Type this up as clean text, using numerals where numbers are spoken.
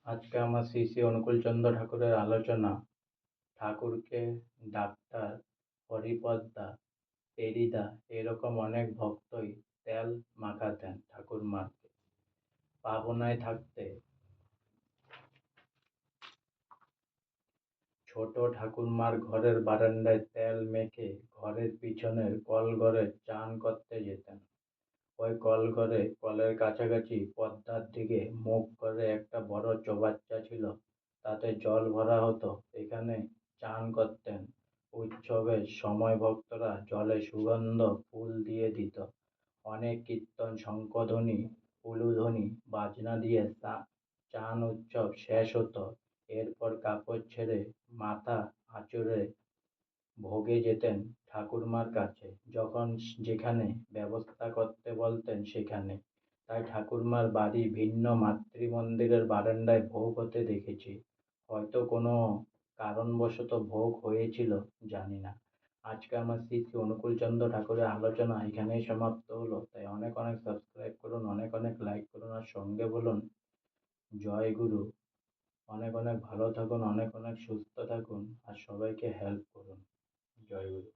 আজকে আমার শ্রী শ্রী অনুকূলচন্দ্র ঠাকুরের আলোচনা। ঠাকুরকে ডাক্তার, হরিপদদা, টেরিদা এরকম অনেক ভক্তই তেল মাখাতেন ঠাকুরমাকে। পাবনায় থাকতে ছোট ঠাকুরমার ঘরের বারান্দায় তেল মেখে ঘরের পিছনের কলঘরে চান করতে যেতেন। ওই কলঘরে কলের কাছাকাছি পদ্মার দিকে মুখ করে একটা বড় চৌবাচ্চা ছিল, তাতে জল ভরা হতো। এখানে চান করতেন। উৎসবের সময় ভক্তরা জলে সুগন্ধ ফুল দিয়ে দিত। অনেক কীর্তন, শঙ্খধ্বনি, উলুধ্বনি, বাজনা দিয়ে চান উৎসব শেষ হতো। এরপর কাপড় ছেড়ে মাথা আঁচড়ে ভোগে যেতেন ঠাকুরমার কাছে, যখন যেখানে ব্যবস্থা করতে বলতেন সেখানে। তাই ঠাকুরমার বাড়ি ভিন্ন মাতৃমন্দিরের বারান্দায় ভোগ হতে দেখেছি। হয়তো কোনো কারণবশত ভোগ হয়েছিল, জানি না। আজকে আমার শ্রী শ্রী অনুকূলচন্দ্র ঠাকুরের আলোচনা এখানেই সমাপ্ত হলো। তাই অনেক অনেক সাবস্ক্রাইব করুন, অনেক অনেক লাইক করুন, আর সঙ্গে বলুন জয় গুরু। অনেক অনেক ভালো থাকুন, অনেক অনেক সুস্থ থাকুন, আর সবাইকে হেল্প করুন। জয় গুরু।